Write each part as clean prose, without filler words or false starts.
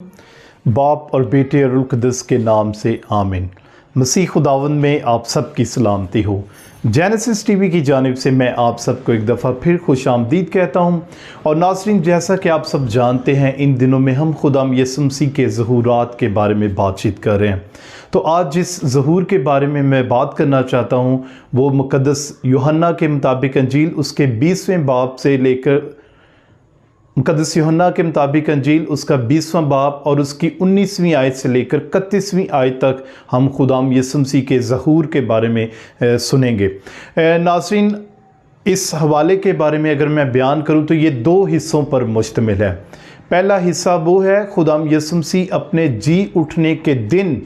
बाप और बेटे और रूह कुद्दस के नाम से आमीन। मसीह खुदावंद में आप सब की सलामती हो। जेनेसिस टीवी की जानिब से मैं आप सबको एक दफ़ा फिर खुश आमदीद कहता हूँ। और नाज़रीन, जैसा कि आप सब जानते हैं, इन दिनों में हम खुदाम यीशु मसीह के ज़हूरात के बारे में बातचीत कर रहे हैं। तो आज जिस ज़हूर के बारे में मैं बात करना चाहता हूँ वो मुक़द्दस यूहन्ना के मुताबिक अंजील उसके 20वें बाब से लेकर मुक़द्दस यूहन्ना के मुताबिक अंजील उसका 20वां बाब और उसकी 19वीं आयत से लेकर 31वीं आयत तक हम खुदाम यीशु मसीह के ज़हूर के बारे में सुनेंगे। नाज़रीन, इस हवाले के बारे में अगर मैं बयान करूं तो ये दो हिस्सों पर मुश्तमिल है। पहला हिस्सा वो है खुदाम यीशु मसीह अपने जी उठने के दिन,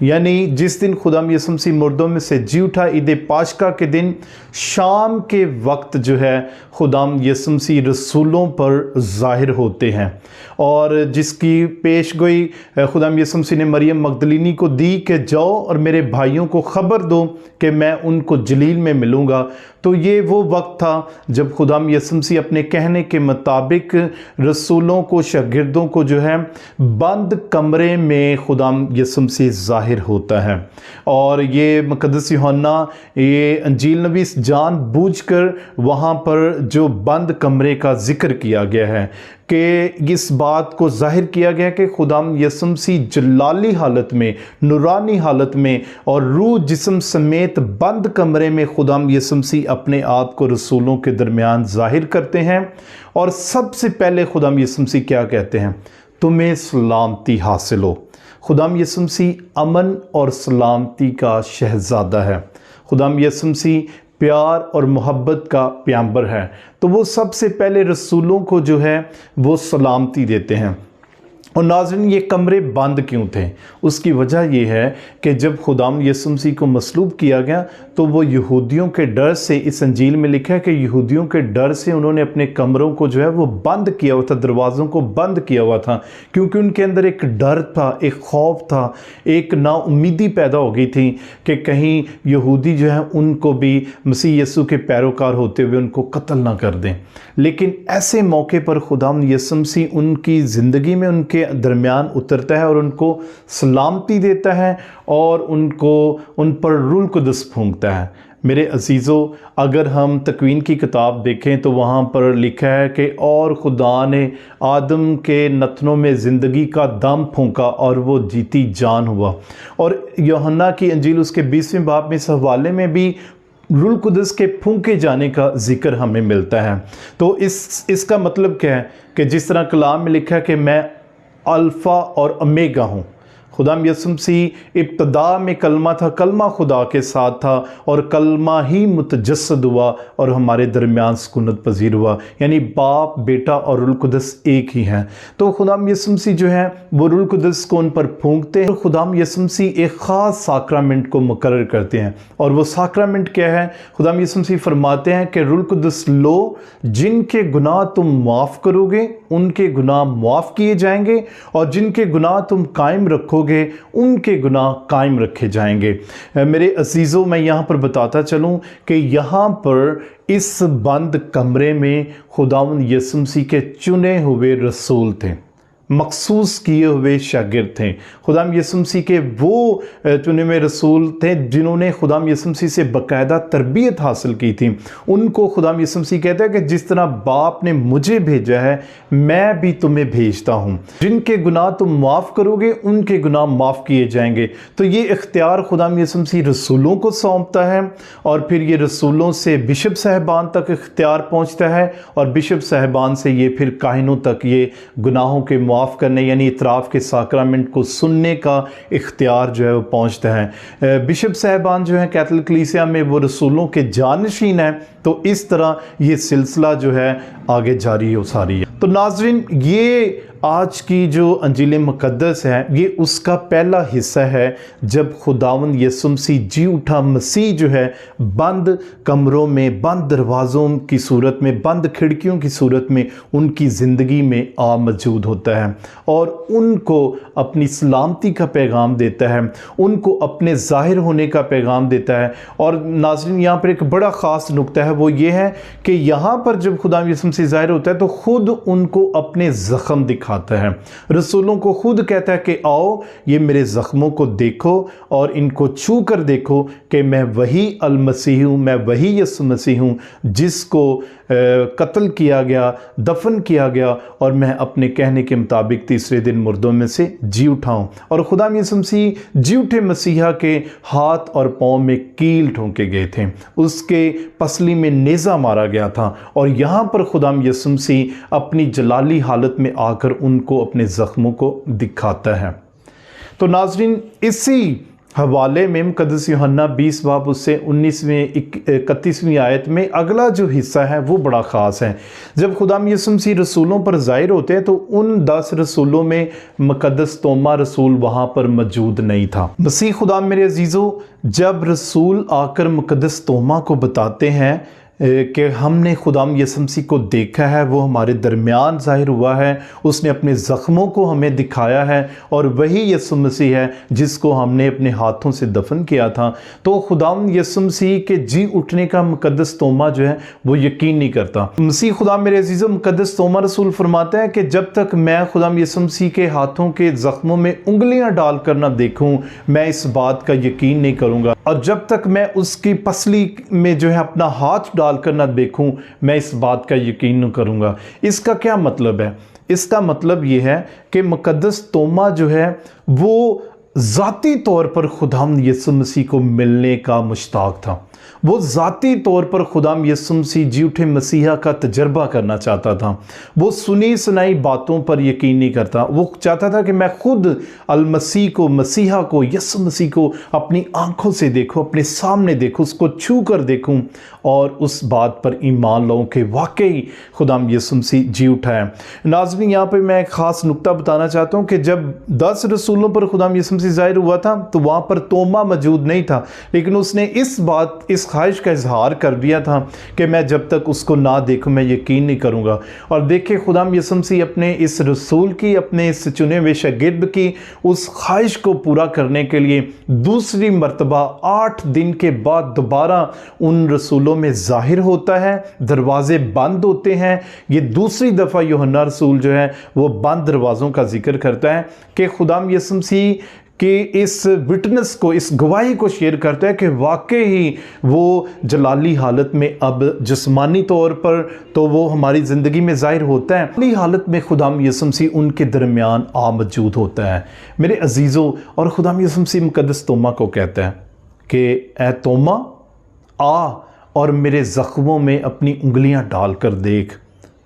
यानी जिस दिन खुदाम यीशु मसीह मुर्दों में से जी उठा, ईद पाशका के दिन शाम के वक्त जो है खुदाम यीशु मसीह रसूलों पर ज़ाहिर होते हैं और जिसकी पेशगोई खुदाम यीशु मसीह ने मरियम मगदलीनी को दी कि जाओ और मेरे भाइयों को ख़बर दो कि मैं उनको जलील में मिलूँगा। तो ये वो वक्त था जब खुदाम यीशु मसीह अपने कहने के मुताबिक रसूलों को, शागिर्दों को जो है बंद कमरे में खुदाम यीशु मसीह ज़ाहिर होता है। और ये मुक़द्दस यूहन्ना ये अंजील नवीस जानबूझकर वहाँ पर जो बंद कमरे का ज़िक्र किया गया है कि इस बात को ज़ाहिर किया गया कि खुदाम यीशु मसीह जलाली हालत में, नूरानी हालत में और रूह जिस्म समेत बंद कमरे में खुदाम यीशु मसीह अपने आप को रसूलों के दरमियान ज़ाहिर करते हैं। और सबसे पहले खुदाम यीशु मसीह क्या कहते हैं? तुम्हें सलामती हासिल हो। खुदाम यीशु मसीह अमन और सलामती का शहज़ादा है। खुदाम यीशु मसीह प्यार और मोहब्बत का प्याम्बर है। तो वो सबसे पहले रसूलों को जो है वो सलामती देते हैं। और नाज़रीन, ये कमरे बंद क्यों थे? उसकी वजह यह है कि जब खुदाम यीशु मसीह को मसलूब किया गया तो वो यहूदियों के डर से, इस अंजील में लिखा है कि यहूदियों के डर से उन्होंने अपने कमरों को जो है वो बंद किया हुआ था, दरवाज़ों को बंद किया हुआ था, क्योंकि उनके अंदर एक डर था, एक खौफ था, एक नाउम्मीदी पैदा हो गई थी कि कहीं यहूदी जो है उनको भी मसीह यीशु के पैरोकार होते हुए उनको कत्ल ना कर दें। लेकिन ऐसे मौके पर खुदाम यीशु मसीह उनकी ज़िंदगी में, उनके दरमियान उतरता है और उनको सलामती देता है और उन पर रूह कुद्दस फूंकता है। मेरे अजीज़ों, अगर हम तकवीन की किताब देखें तो वहाँ पर लिखा है कि और खुदा ने आदम के नथनों में ज़िंदगी का दम फूंका और वो जीती जान हुआ। और यूहन्ना की अंजील उसके 20वें बाब में इस हवाले में भी रूह कुद्दस के फूंके जाने का जिक्र हमें मिलता है। तो इसका मतलब क्या है कि जिस तरह कलाम में लिखा है कि मैं अल्फ़ा और ओमेगा हूँ। खुदाम यीशु मसीह इब्तदा में कलमा था, कलमा खुदा के साथ था और कलमा ही मुतजस्सद हुआ और हमारे दरमियान सुकूनत पजीर हुआ। यानी बाप, बेटा और रूह कुद्दस एक ही हैं। तो खुदाम यीशु मसीह जो है वो रूह कुद्दस को उन पर फूंकते हैं। खुदाम यीशु मसीह एक ख़ास साक्रामेंट को मुकर्रर करते हैं। और वो साक्रामेंट क्या है? खुदाम यीशु मसीह फरमाते हैं कि रूह कुद्दस लो, जिनके गुनाह तुम माफ़ करोगे उनके गुनाह माफ़ किए जाएंगे और जिनके गुनाह तुम कायम रखोगे उनके गुनाह कायम रखे जाएंगे। मेरे अजीज़ों, मैं यहाँ पर बताता चलूँ कि यहाँ पर इस बंद कमरे में खुदावंद यीशु मसीह के चुने हुए रसूल थे, मखसूस किए हुए शागिर्द थे। खुदाम यीशु मसीह के वो चुने हुए रसूल थे जिन्होंने खुदाम यीशु मसीह से बाकायदा तरबियत हासिल की थी। उनको खुदाम यीशु मसीह कहता है कि जिस तरह बाप ने मुझे भेजा है मैं भी तुम्हें भेजता हूँ। जिनके गुनाह तुम माफ़ करोगे उनके गुनाह माफ़ किए जाएंगे। तो ये इख्तियार खुदाम यीशु मसीह रसूलों को सौंपता है और फिर ये रसूलों से बिशप साहबान तक इख्तियार पहुँचता है और बिशप साहबान से ये फिर काहिनों तक ये गुनाहों के माफ़ करने यानी इतराफ़ के साक्रामेंट को सुनने का इख्तियार जो है वो पहुँचता है। बिशप साहबान जो है कैथोलिक कलीसिया में वो रसूलों के जानशीन हैं। तो इस तरह ये सिलसिला जो है आगे जारी हो सारी है। तो नाज़रीन, ये आज की जो अंजील मुक़द्दस है ये उसका पहला हिस्सा है जब खुदावंद यीशु मसीह जी उठा मसीह जो है बंद कमरों में, बंद दरवाज़ों की सूरत में, बंद खिड़कियों की सूरत में उनकी ज़िंदगी में आ मौजूद होता है और उनको अपनी सलामती का पैगाम देता है, उनको अपने ज़ाहिर होने का पैगाम देता है। और नाज़रीन, यहाँ पर एक बड़ा ख़ास नुक्ता है है वो ये है कि यहाँ पर जब खुदा यीशु मसीह ज़ाहिर होता है तो खुद उनको अपने ज़ख्म दिखाता है, रसूलों को खुद कहता है कि आओ ये मेरे ज़ख्मों को देखो और इनको छू कर देखो कि मैं वही अल मसीह हूँ, मैं वही यीशु मसीह हूँ जिसको कत्ल किया गया, दफन किया गया और मैं अपने कहने के मुताबिक तीसरे दिन मुर्दों में से जी उठाऊं। और खुदा यीशु मसीह जी उठे मसीहा के हाथ और पाँव में कील ठोंके गए थे, उसके पसली में नेज़ा मारा गया था और यहाँ पर खुदा यीशु मसीह अपनी जलाली हालत में आकर उनको अपने ज़ख्मों को दिखाता है। तो नाज़रीन, इसी हवाले में मुक़द्दस यूहन्ना 20 बाब उससे 19वें 31वीं आयत में अगला जो हिस्सा है वो बड़ा ख़ास है। जब खुदा यीशु मसीह रसूलों पर ज़ाहिर होते हैं तो उन 10 रसूलों में मुक़द्दस तोमा रसूल वहाँ पर मौजूद नहीं था। मसीह खुदा मेरे अजीज़ों, जब रसूल आकर मुक़द्दस तोमा को बताते हैं कि हमने खुदा यीशु मसीह को देखा है, वो हमारे दरमियान ज़ाहिर हुआ है, उसने अपने ज़ख्मों को हमें दिखाया है और वही यीशु मसीह है जिसको हमने अपने हाथों से दफन किया था, तो खुदा यीशु मसीह के जी उठने का मुक़द्दस तोमा जो है वो यकीन नहीं करता। मसीह खुदा मेरे अजीज़ों, मुक़द्दस तोमा रसूल फरमाता है कि जब तक मैं खुदा यीशु मसीह के हाथों के ज़ख्मों में उंगलियां डाल कर ना देखूं, मैं इस बात का यकीन नहीं करूँगा, और जब तक मैं उसकी पसली में जो है अपना हाथ डाल कर ना देखूं, मैं इस बात का यकीन नहीं करूँगा। इसका क्या मतलब है? इसका मतलब ये है कि मुक़द्दस तोमा जो है वो ज़ाती तौर पर खुदा यीशु मसीह को मिलने का मुश्ताक था। वो ज़ाती तौर पर खुदा यीशु मसीह जी उठे मसीहा का तजर्बा करना चाहता था। वो सुनी सुनाई बातों पर यकीन नहीं करता, वो चाहता था कि मैं खुद अल मसीह को, मसीहा को, यीशु मसीह को अपनी आंखों से देखूं, अपने सामने देखूं, उसको छू कर देखूं और उस बात पर ईमान लाऊं कि वाकई खुदा यीशु मसीह जी उठा है। नाज़रीन, यहाँ पर मैं एक ख़ास नुक्ता बताना चाहता हूँ कि जब 10 रसूलों पर खुदा यीशु मसीह ज़ाहिर हुआ था तो वहाँ पर तोमा मौजूद नहीं था, लेकिन उसने इस ख्वाहिश का इजहार कर दिया था कि मैं जब तक उसको ना देखूं मैं यकीन नहीं करूंगा। और देखिए खुदा यीशु मसीह अपने इस रसूल की, अपने इस चुने हुए शागिर्द की उस ख्वाहिश को पूरा करने के लिए दूसरी मर्तबा 8 दिन के बाद दोबारा उन रसूलों में ज़ाहिर होता है। दरवाजे बंद होते हैं। ये दूसरी दफ़ा यूहन्ना रसूल जो है वो बंद दरवाज़ों का जिक्र करता है कि खुदा यीशु मसीह कि इस विटनेस को, इस गवाही को शेयर करता है कि वाकई ही वो जलाली हालत में अब जिस्मानी तौर पर तो वो हमारी ज़िंदगी में ज़ाहिर होता है, जलाली हालत में खुदा यीशु मसीह उनके दरमियान मौजूद होता है। मेरे अजीज़ों, और खुदा यीशु मसीह मुक़द्दस तोमा को कहता है कि ए तोमा, आ और मेरे ज़ख्मों में अपनी उंगलियां डाल कर देख।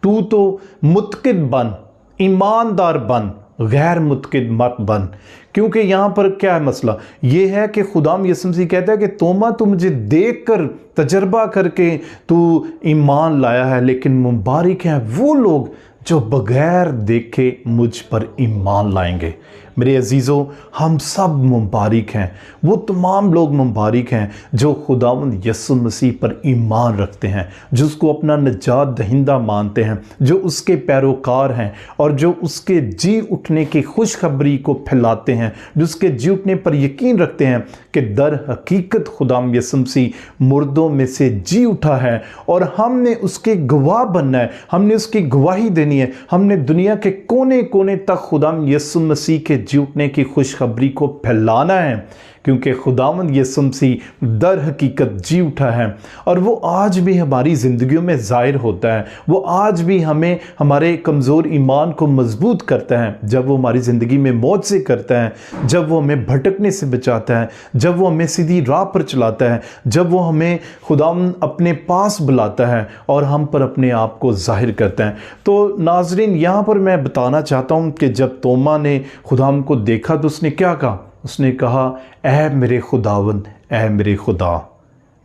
तू तो मुतकिद बन, ईमानदार बन, गैर मुतकिद मत बन। क्योंकि यहाँ पर क्या है मसला? ये है कि खुदा यीशु मसीह कहता है कि तोमा, तू मुझे देख कर, तजर्बा करके तू ईमान लाया है, लेकिन मुबारक हैं वो लोग जो बगैर देखे मुझ पर ईमान लाएंगे। मेरे अजीज़ों, हम सब मुबारक हैं, वो तमाम लोग मुबारक हैं जो खुदावंद यीशु मसीह पर ईमान रखते हैं, जो उसको अपना निजात दहिंदा मानते हैं, जो उसके पैरोकार हैं और जो उसके जी उठने की खुशखबरी को फैलाते हैं, जो उसके जी उठने पर यकीन रखते हैं कि दर हकीकत खुदा यीशु मसीह मुर्दों में से जी उठा है और हमने उसके गवाह बनना है, हमने उसकी गवाही देनी है, हमने दुनिया के कोने कोने तक खुदा यीशु मसीह के जी उठने की खुशखबरी को फैलाना है, क्योंकि खुदावंद यीशु मसीह दर हकीकत जी उठा है और वो आज भी हमारी ज़िंदगियों में ज़ाहिर होता है। वो आज भी हमें, हमारे कमज़ोर ईमान को मजबूत करता है जब वो हमारी ज़िंदगी में मौज से करता है, जब वो हमें भटकने से बचाता है, जब वो हमें सीधी राह पर चलाता है, जब वो हमें खुदावंद अपने पास बुलाता है और हम पर अपने आप को ज़ाहिर करता है। तो नाज़रीन, यहाँ पर मैं बताना चाहता हूँ कि जब तोमा ने खुदाम को देखा तो उसने क्या कहा? उसने कहा, ऐ मेरे खुदावंद, ऐ मेरे खुदा।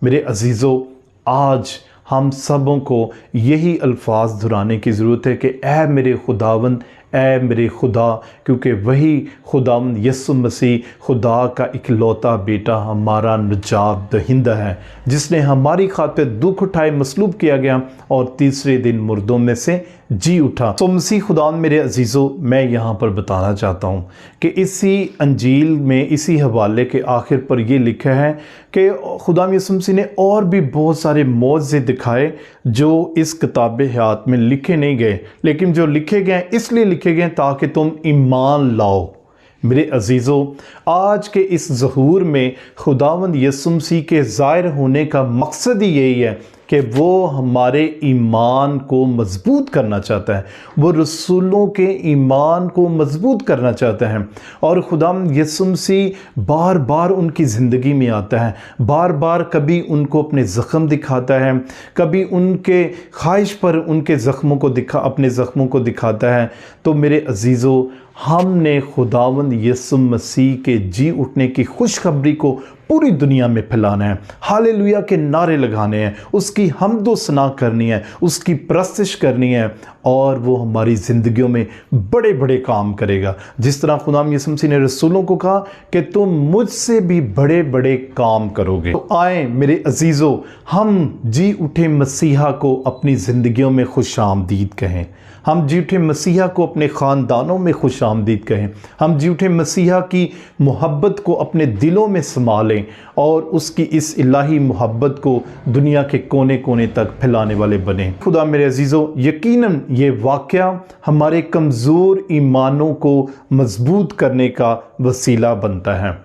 मेरे अजीज़ों, आज हम सबों को यही अल्फाज दोहराने की ज़रूरत है कि ऐ मेरे खुदावंद, ऐ मेरे खुदा, क्योंकि वही खुदावंद यीशु मसीह खुदा का इकलौता बेटा, हमारा निजात दहिंदा है, जिसने हमारी खातिर दुख उठाए, मसलूब किया गया और तीसरे दिन मुर्दों में से जी उठा। तो मसीह खुदा मेरे अजीज़ों, मैं यहाँ पर बताना चाहता हूँ कि इसी अंजील में इसी हवाले के आखिर पर ये लिखा है कि खुदा यीशु मसीह ने और भी बहुत सारे मौज़े दिखाए जो इस किताब हयात में लिखे नहीं गए, लेकिन जो लिखे गए इसलिए लिखे गए ताकि तुम ईमान लाओ। मेरे अजीज़ों, आज के इस ज़हूर में खुदावंद यीशु मसीह के ज़ाहिर होने का मकसद ही यही है कि वो हमारे ईमान को मजबूत करना चाहता है, वो रसूलों के ईमान को मजबूत करना चाहता है। और खुदावंद यीशु मसीह बार बार उनकी ज़िंदगी में आता है, बार बार कभी उनको अपने ज़ख्म दिखाता है, कभी उनके ख्वाहिश पर उनके ज़ख्मों को अपने ज़ख्मों को दिखाता है। तो मेरे अजीज़ों, हमने खुदावंद यीशु मसीह के जी उठने की खुशखबरी को पूरी दुनिया में फैलाना है, हालेलुया के नारे लगाने हैं, उसकी हम्दो सना करनी है, उसकी परस्तिश करनी है, और वो हमारी ज़िंदगियों में बड़े बड़े काम करेगा। जिस तरह खुदा यीशु मसीह ने रसूलों को कहा कि तुम मुझसे भी बड़े बड़े काम करोगे। तो आए मेरे अजीज़ों, हम जी उठे मसीहा को अपनी ज़िंदगियों में खुश आमदीद कहें, हम जी उठे मसीहा को अपने ख़ानदानों में खुश आमदीद कहें, हम जी उठे मसीहा की मोहब्बत को अपने दिलों में संभालें और उसकी इस इलाही मोहब्बत को दुनिया के कोने कोने तक फैलाने वाले बने। खुदा मेरे अजीज़ों, यकीनन ये वाक़या हमारे कमज़ोर ईमानों को मजबूत करने का वसीला बनता है।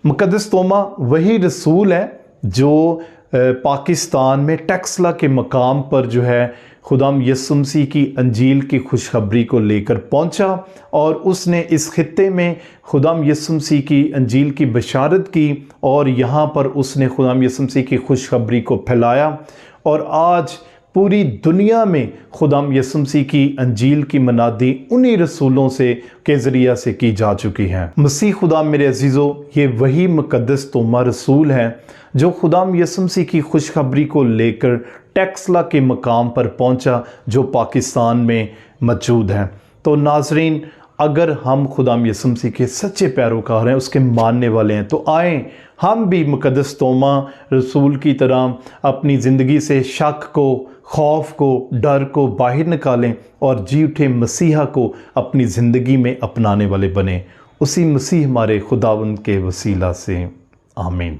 मुक़द्दस तोमा वही रसूल है जो पाकिस्तान में टेक्सला के मकाम पर जो है खुदाम यीशु मसीह की अंजील की खुशखबरी को लेकर पहुंचा, और उसने इस खित्ते में खुदाम यीशु मसीह की अंजील की बशारत की, और यहाँ पर उसने खुदाम यीशु मसीह की खुशखबरी को फैलाया। और आज पूरी दुनिया में खुदाम यीशु मसीह की अंजील की मनादी उन्हीं रसूलों से के ज़रिया से की जा चुकी है। मसीह खुदा मेरे अजीज़ों, ये वही मुक़द्दस तोमा रसूल है जो खुदाम यीशु मसीह की खुशखबरी को लेकर टेक्सला के मकाम पर पहुंचा जो पाकिस्तान में मौजूद है। तो नाज़रीन, अगर हम खुदाम यीशु मसीह के सच्चे पैरोकार हैं, उसके मानने वाले हैं, तो आएँ हम भी मुक़द्दस तोमा रसूल की तरह अपनी ज़िंदगी से शक को, खौफ को, डर को बाहर निकालें और जी उठे मसीहा को अपनी ज़िंदगी में अपनाने वाले बने। उसी मसीह हमारे खुदावंद के वसीला से आमीन।